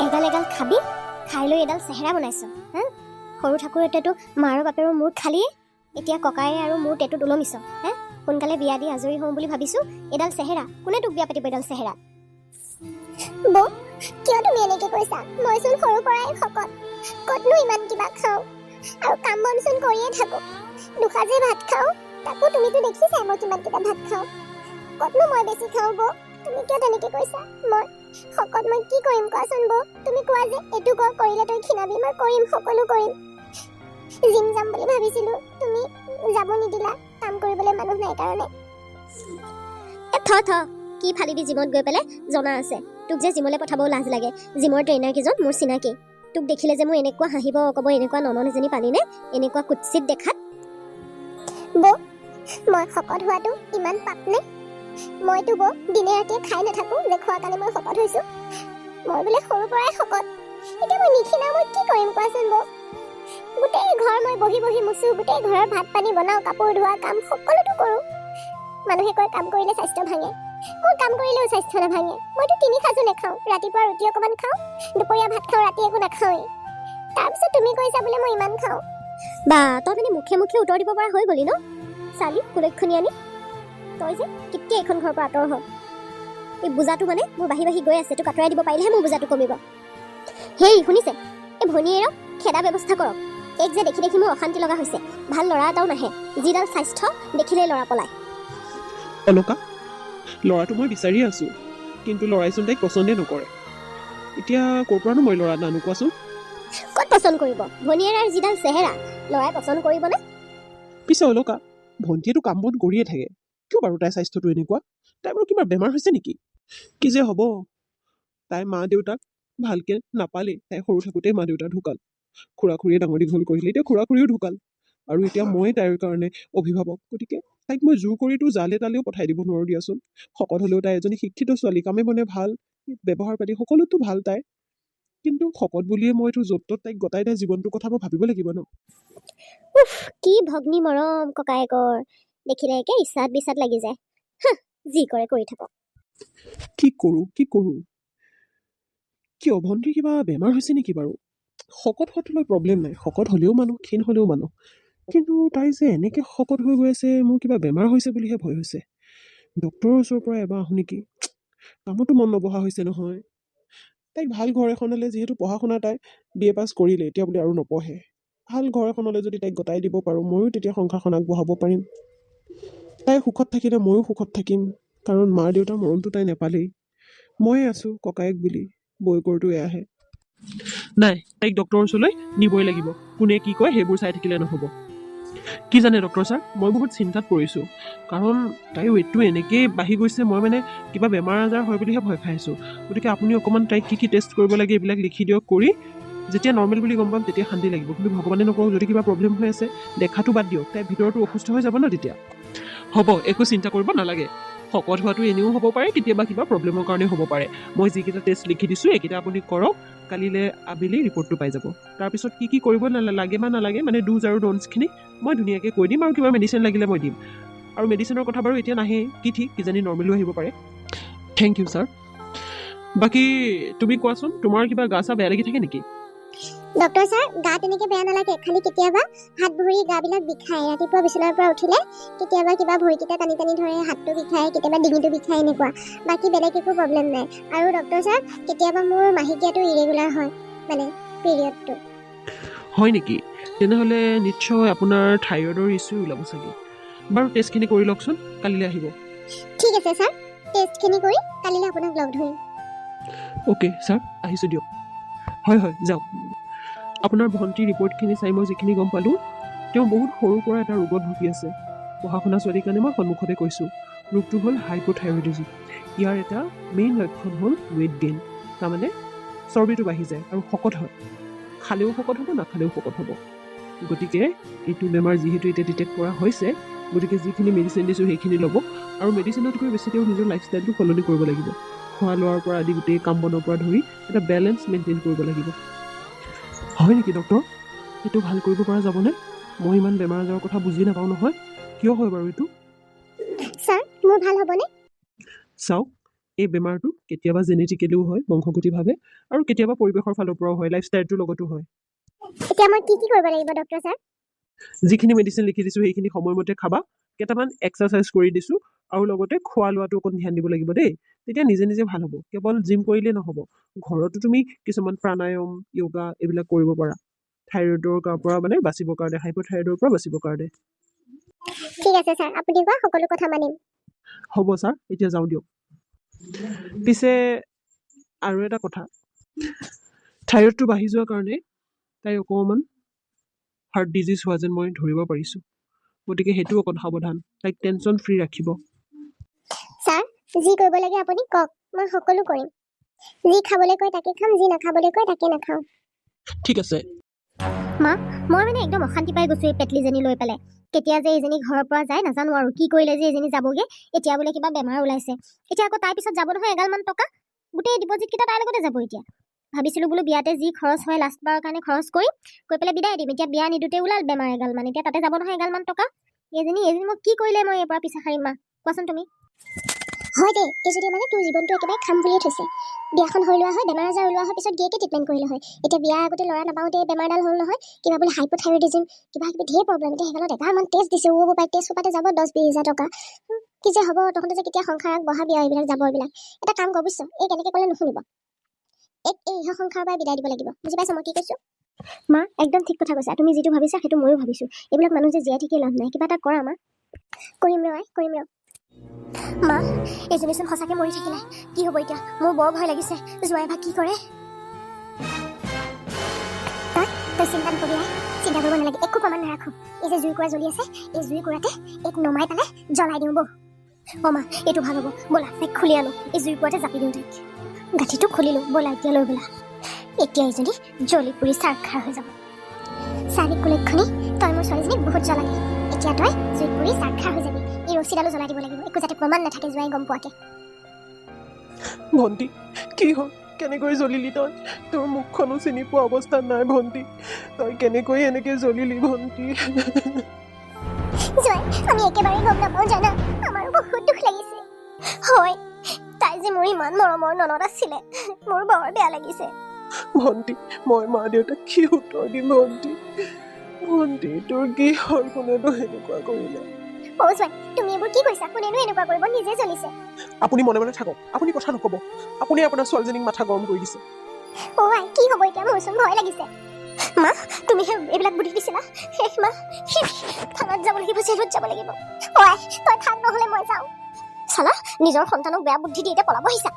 এগাল এগাল খাবি, খাই লৈ এডাল চেহেৰা বনাইছ। হা, সৰু থাকোঁতেতো মাৰ বাপেৰৰ মূৰ খালিয়ে, এতিয়া ককায়ে আৰু মোৰ টেটুত ওলমিছ। হা, সোনকালে বিয়া দি আজৰি হওঁ বুলি ভাবিছোঁ, এডাল চেহেৰা, কোনে তোক বিয়া পাতিব এডাল চেহেৰা? বৌ, কিয় তুমি এনেকে কৈছা? মইচোন সৰুৰ পৰাই শকত, ক'তনো ইমান কিবা খাওঁ, আৰু কাম বনচোন কৰিয়ে থাকোঁ। দুসাঁজে ভাত খাওঁ, তাকো তুমিতো দেখিছাই মই কিমান কেইটা ভাত খাওঁ। ক'তনো মই বেছি খাওঁ বৌ? তুমি কিয় তেনেকে কৈছা? মই শকত, মই কি কৰিম কোৱাচোন বৌ? তুমি কোৱা যে এইটো কৰিলে তই ক্ষীণাবি, মই কৰিম, সকলো কৰিম। জিম যাম বুলি ভাবিছিলোঁ, তুমি যাব নিদিলা, কাম কৰিবলৈ মানুহ নাই কাৰণে। কি ফালিবি জিমত গৈ পেলাই? জনা আছে তোক যে জিমলৈ পঠাবও লাজ লাগে। জিমৰ ট্ৰেইনাৰ কেইজন মোৰ চিনাকি, তোক দেখিলে যে মোৰ এনেকুৱা হাঁহিব, ক'ব এনেকুৱা ননন এজনী পালিনে, এনেকুৱা কুৎসিত দেখাত। বৌ, মই শকত হোৱাটো ইমান পাপ নে? মইতো বৌ দিনে ৰাতিয়ে খাই নাথাকোঁ যে খোৱাৰ কাৰণে মই শকত হৈছোঁ। মই বোলে সৰুৰ পৰাই শকত, এতিয়া মই নিক্ষীণাও, মই কি কৰিম কোৱাচোন বৌ? গোটেই ঘৰ মই বহি বহি মুচোঁ, গোটেই ঘৰৰ ভাত পানী বনাওঁ, কাপোৰ ধোৱা কাম সকলোটো কৰোঁ। মানুহে কয় কাম কৰিলে স্বাস্থ্য ভাঙে, মোৰ কাম কৰিলেও স্বাস্থ্য নাভাঙে। মইতো 3 সাঁজো নাখাওঁ, ৰাতিপুৱা ৰুটি অকণমান খাওঁ, দুপৰীয়া ভাত খাওঁ, ৰাতি একো নাখাওঁৱেই। তাৰপিছত তুমি কৈছা বোলে মই ইমান খাওঁ। বা তই মানে মুখে মুখে উত্তৰ দিব পৰা হৈ গলি ন চালি কুলক্ষণী আনি। তই যে কেতিয়া এইখন ঘৰৰ পৰা আঁতৰ হ। এই বোজাটো মানে মোৰ বাঢ়ি বাঢ়ি গৈ আছে, তোক আঁতৰাই দিব পাৰিলেহে মোৰ বোজাটো কমিব। হেই শুনিছে, এই ভনীয়েৰক খেদা ব্যৱস্থা কৰক। এক যে দেখি দেখি মোৰ অশান্তি লগা হৈছে, ভাল ল'ৰা এটাও নাহে, যিডাল স্বাস্থ্য দেখিলেই ল'ৰা পলায়। অলকা, ল'ৰাটো মই বিচাৰিয়ে আছোঁ, কিন্তু ল'ৰাইচোন তাইক পচন্দে নকৰে। এতিয়া ক'ৰ পৰানো মই ল'ৰা নানো কোৱাচোন? ক'ত পচন্দ কৰিব? ভনীয়েৰাৰ যিডাল চেহেৰা, ল'ৰাই পচন্দ কৰিবনে? পিছে অলকা, ভণ্টিয়েতো কাম বন কৰিয়ে থাকে, কিয় বাৰু তাইৰ স্বাস্থ্যটো এনেকুৱা? তাই বাৰু কিবা বেমাৰ হৈছে নেকি? কি যে হ'ব, তাই মা দেউতাক ভালকে নাপালেই। তাই সৰু থাকোঁতেই মা দেউতা ঢুকাল, খুৰা খুৰীয়ে ডাঙৰ দীঘল কৰিলে, এতিয়া খুৰা খুৰীও ঢুকাল, আৰু এতিয়া মই তাইৰ কাৰণে অভিভাৱক। গতিকে তাইক মই জোৰ কৰিতো জালে তালেও পঠাই দিব নোৱাৰোঁ দিয়াচোন। শকত হ'লেও তাই এজনী শিক্ষিত ছোৱালী, কামে বনে ভাল, ব্যৱহাৰ পাতি সকলোতো ভাল তাই। কিন্তু শকত বুলিয়ে মইতো য'ত ত'ত তাইক গতাই তাইৰ জীৱনটোৰ কথা মই ভাবিব লাগিব ন। উফ, কি ভগ্নী মৰম ককায়েকৰ, দেখিলে একে ইচ্ছাত বিচাত লাগি যায়। যি কৰে কৰি থাকক। কি কৰোঁ কিয়? ভণ্টিৰ কিবা বেমাৰ হৈছে নেকি বাৰু? শকত হোৱাটো লৈ প্ৰব্লেম নাই, শকত হ'লেও মানুহ, ক্ষীণ হ'লেও মানুহ, কিন্তু তাই যে এনেকৈ শকত হৈ গৈ আছে, মোৰ কিবা বেমাৰ হৈছে বুলিহে ভয় হৈছে। ডক্তৰৰ ওচৰৰ পৰা এবাৰ আহোঁ নেকি? কামতো মন নবহা হৈছে নহয়। তাইক ভাল ঘৰ এখনলৈ, যিহেতু পঢ়া শুনা তাই BA পাছ কৰিলে, এতিয়া বোলে আৰু নপঢ়ে, ভাল ঘৰ এখনলৈ যদি তাইক গতাই দিব পাৰোঁ, ময়ো তেতিয়া সংসাৰখন আগবঢ়াব পাৰিম। তাই সুখত থাকিলে ময়ো সুখত থাকিম, কাৰণ মাৰ দেউতাৰ মৰমটো তাই নাপালেই। ময়ে আছোঁ ককায়েক বুলি, বৌয়েকৰটো এয়াহে। নাই, তাইক ডক্তৰৰ ওচৰলৈ নিবই লাগিব। কোনে কি কয় সেইবোৰ চাই থাকিলে নহ'ব। কি জানে ডক্তৰ ছাৰ, মই বহুত চিন্তাত পৰিছোঁ, কাৰণ তাইৰ ৱেইটটো এনেকেই বাঢ়ি গৈছে, মই মানে কিবা বেমাৰ আজাৰ হয় বুলিহে ভয় খাই আছোঁ। গতিকে আপুনি অকণমান তাইক কি টেষ্ট কৰিব লাগে এইবিলাক লিখি দিয়ক, কৰি যেতিয়া নৰ্মেল বুলি গম পাম তেতিয়া শান্তি লাগিব। কিন্তু ভগৱানে নকৰক যদি কিবা প্ৰব্লেম হৈ আছে, দেখাটো বাদ দিয়ক, তাইৰ ভিতৰতো অসুস্থ হৈ যাব ন তেতিয়া। হ'ব, একো চিন্তা কৰিব নালাগে। শকত হোৱাটো এনেও হ'ব পাৰে, কেতিয়াবা কিবা প্ৰব্লেমৰ কাৰণে হ'ব পাৰে। মই যিকেইটা টেষ্ট লিখি দিছোঁ এইকেইটা আপুনি কৰক, কালিলৈ আবেলি ৰিপৰ্টটো পাই যাব। তাৰপিছত কি কৰিব লাগে বা নালাগে, মানে ডুজ আৰু ড'নছখিনি মই ধুনীয়াকৈ কৈ দিম, আৰু কিবা মেডিচিন লাগিলে মই দিম। আৰু মেডিচিনৰ কথা বাৰু এতিয়া নাহেই, কি ঠিক, কিজানি নৰ্মেলো আহিব পাৰে। Thank you sir. বাকী তুমি কোৱাচোন, তোমাৰ কিবা গা চা বেয়া লাগি থাকে নেকি? ডক্তৰ ছাৰ, গা তেনেকে বেয়া নালাগে, খালি কেতিয়াবা হাত ভৰি গাবিলাক বিষায়। ৰাতিপুৱা বিচনাৰ পৰা উঠিলে কেতিয়াবা কিবা ভৰিকেইটা টানি টানি ধৰে, হাতটো বিষায়, কেতিয়াবা ডিঙিটো বিষায়, এনেকুৱা। বাকী বেলেগ একো প্ৰব্লেম নাই। আৰু ডক্তৰ ছাৰ, কেতিয়াবা মোৰ মাহেকীয়াটো ইৰেগুলাৰ হয়, মানে পিৰিয়ডটো। হয় নেকি? তেনেহ'লে নিশ্চয় আপোনাৰ থাইৰয়ডৰ ইছ্যু ওলাব চাগে। বাৰু টেষ্টখিনি কৰি লওকচোন, কালিলৈ আহিব। ঠিক আছে ছাৰ, টেষ্টখিনি কৰি কালিলৈ আপোনাক লগ ধৰিম। অ'কে ছাৰ, আহিছোঁ দিয়ক। হয় যাওক। আপোনাৰ ভণ্টিৰ ৰিপৰ্টখিনি চাই মই যিখিনি গম পালোঁ, তেওঁ বহুত সৰুৰ পৰা এটা ৰোগত ভুগি আছে। পঢ়া শুনা ছোৱালীৰ কাৰণে মই সন্মুখতে কৈছোঁ, ৰোগটো হ'ল হাইপ'থাইৰয়ডিজম। ইয়াৰ এটা মেইন লক্ষণ হ'ল ৱেইট গেইন, তাৰমানে চৰ্বিটো বাঢ়ি যায় আৰু শকত হয়। খালেও শকত হ'ব, নাখালেও শকত হ'ব। গতিকে এইটো বেমাৰ যিহেতু এতিয়া ডিটেক্ট কৰা হৈছে, গতিকে যিখিনি মেডিচিন দিছোঁ সেইখিনি ল'ব, আৰু মেডিচিনতকৈ বেছি তেওঁ নিজৰ লাইফষ্টাইলটো সলনি কৰিব লাগিব। খোৱা লোৱাৰ পৰা আদি গোটেই কাম বনৰ পৰা ধৰি এটা বেলেঞ্চ মেইনটেইন কৰিব লাগিব। হয় নেকি ডক্টৰ? এইটো ভাল কৰিব পৰা যাবনে? মই ইমান বেমাৰ আজাৰৰ কথা বুজি নাপাওঁ নহয়, কিয় হয় বাৰু এইটো? ছাৰ, মোৰ ভাল হ'বনে? চাওক, এই বেমাৰটো কেতিয়াবা জেনেটিকেলিও হয় বংশগতিভাৱে আৰু কেতিয়াবা পৰিৱেশৰ ফালৰ পৰাও হয়, লাইফষ্টাইলটোৰ লগতো হয়। এতিয়া মই কি কৰিব লাগিব ডক্টৰ ছাৰ? যিখিনি মেডিচিন লিখি দিছোঁ সেইখিনি সময়মতে খাবা, কেইটামান এক্সাৰচাইজ কৰি দিছোঁ আৰু লগতে খোৱা লোৱাটো অকণ ধ্যান দিব লাগিব দেই। তেতিয়া নিজে নিজে ভাল হ'ব। কেৱল জিম কৰিলেই নহ'ব, ঘৰতো তুমি কিছুমান প্ৰাণায়াম, য়োগা এইবিলাক কৰিব পাৰা, থাইৰয়ডৰ পৰা মানে বাচিবৰ কাৰণে, হাইপথাইৰয়ডৰ পৰা বাচিবৰ কাৰণে। ঠিক আছে ছাৰ, আপুনি কোৱা সকলো কথা মানিম। হ'ব ছাৰ, এতিয়া যাওঁ দিয়ক। পিছে আৰু এটা কথা, থাইৰয়ডটো বাঢ়ি যোৱাৰ কাৰণে তাই অকণমান হাৰ্ট ডিজিজ হোৱা যেন মই ধৰিব পাৰিছোঁ। গতিকে সেইটো অকণ সাৱধান, তাইক টেনশ্যন ফ্ৰী ৰাখিব। ছাৰ, যি কৰিব লাগে আপুনি কওক, মই সকলো কৰিম। যি খাবলৈ কয় তাকে খাম, যি নাখাবলৈ কয় তাকে নাখাওঁ। ঠিক আছে। মা, মই মানে একদম অশান্তি পাই গৈছোঁ এই পেটলিজনী লৈ পেলাই। কেতিয়া যে এইজনী ঘৰৰ পৰা যায় নাজানো আৰু, কি কৰিলে যে এইজনী যাবগে। এতিয়া বোলে কিবা বেমাৰ ওলাইছে, এতিয়া আকৌ তাৰ পিছত যাব নহয় এগালমান টকা, গোটেই ডিপজিটকেইটা তাইৰ লগতে যাব। এতিয়া ভাবিছিলোঁ বোলো বিয়াতে যি খৰচ হয় লাষ্টবাৰৰ কাৰণে খৰচ কৰি পেলাই বিদায় দিম। এতিয়া বিয়া নিদোতে ওলাল বেমাৰ এগালমান, এতিয়া তাতে যাব নহয় এগালমান টকা। এইজনী মোক কি কৰিলে মই এইবাৰ পিছা সাৰিম মা, কোৱাচোন তুমি? হয় দেই, এইজনী মানে তোৰ জীৱনটো একেবাৰে খাম বুলিয়ে থৈছে। বিয়াখন হৈ লোৱা হয়, বেমাৰ আজাৰ ওলোৱা হয়, পিছত গিয়েকে ট্ৰিটমেণ্ট কৰিলে হয়। এতিয়া বিয়া আগতে ল'ৰা নাপাওঁতে বেমাৰডাল হ'ল নহয়, কিবা বোলে হাইপথথাইৰয়ডিজম, কিবা কিবি ধেৰ প্ৰব্লেম। এতিয়া সেইগালত এগালমান টেষ্ট দিছে, টেষ্ট সোপাতে যাব 10-20 হাজাৰ টকা। কি যে হ'ব, তহঁতে যে কেতিয়া সংসাৰ আগবঢ়াবি আৰু এইবিলাক যাব এইবিলাক। এটা কাম কৰ বুজিছ, এই কেনেকৈ ক'লে নুশুনিব। এই ইহ সংসাৰৰ পৰা বিদায় দিব লাগিব, বুজি পাইছ মই কি কৈছোঁ? মা, একদম ঠিক কথা কৈছা। তুমি যিটো ভাবিছা সেইটো ময়ো ভাবিছোঁ। এইবিলাক মানুহ যে জীয়াই থাকি লাভ নাই, কিবা এটা কৰা মা। কৰিম ৰ কৰিম ৰ। মা, এইজনীচোন সঁচাকৈ মৰি থাকিলে, কি হ'ব এতিয়া? মোৰ বৰ ভয় লাগিছে, জোঁৱাই বা কি কৰে। তই চিন্তা নকৰিবি, চিন্তা কৰিব নালাগে, একো প্ৰমাণ নাৰাখো। এই যে জুইকুৰা জ্বলি আছে, এই জুইকুৰাতে এক নমাই পেলাই জ্বলাই দিওঁ বৌ। অ' মা, এইটো ভাল হ'ব, ব'লা তাইক খুলি আনো, এই জুইকুৰাতে জাপি দিওঁ তাইক। গাঁঠিটো খুলিলোঁ, ব'লা এতিয়া লৈ ব'লা। এতিয়া এইজনী জ্বলি পুৰি চাৰখাৰ হৈ যাব। চাৰি কুলক্ষণি, তই মোৰ ছোৱালীজনীক বহুত জ্বলালি, এতিয়া তই জুইত পুৰি চাৰখাৰ হৈ যাবি। এই ৰছীডালো জ্বলাই দিব লাগিব, একো যাতে প্ৰমাণ নাথাকে জোৱাই গম পোৱাকে। ভণ্টি, কি হ'ল? কেনেকৈ জ্বলিলি তই? তোৰ মুখখনো চিনি পোৱা অৱস্থাত নাই ভণ্টি, তই কেনেকৈ এনেকৈ জ্বলিলি ভণ্টি? জোৱাই, আমি একেবাৰে গম নাপাওঁ জানা, আমাৰো বহুত দুখ লাগিছে। হয়, তাই যে মোৰ ইমান মৰমৰ ননদ আছিলে, মোৰ বৰ বেয়া লাগিছে। ভণ্টি, মই মা দেউতাক কি উত্তৰ দিম ভণ্টি? ভণ্টি, তোৰ কি হ'ল? কোনেনো সেনেকুৱা কৰিলে? অ' জোৱাই, তুমি এইবোৰ কি কৈছা? কোনেনো এনেকুৱা কৰিব, নিজে জ্বলিছে। আপুনি মনে মনে থাকক, আপুনি কথা নক'ব। আপুনি আপোনাৰ ছোৱালীজনীক মাথা গৰম কৰি দিছে। অ' আই, কি হ'ব এতিয়া? মোৰচোন ভয় লাগিছে। মা, তুমি এইবিলাক বুদ্ধি দিছিলা? শেষ মা, শেষ। থানাত যাব লাগিব, জেলত যাব লাগিব। অ' আই, তই থাক নহ'লে মই যাওঁ। চালা, নিজৰ সন্তানক বেয়া বুদ্ধি দি এতিয়া পলাব আহিছা।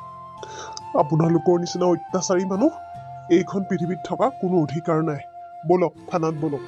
আপোনালোকৰ নিচিনা অত্যাচাৰী মানুহ এইখন পৃথিৱীত থকা কোনো অধিকাৰ নাই। বলক, থানাত বলক।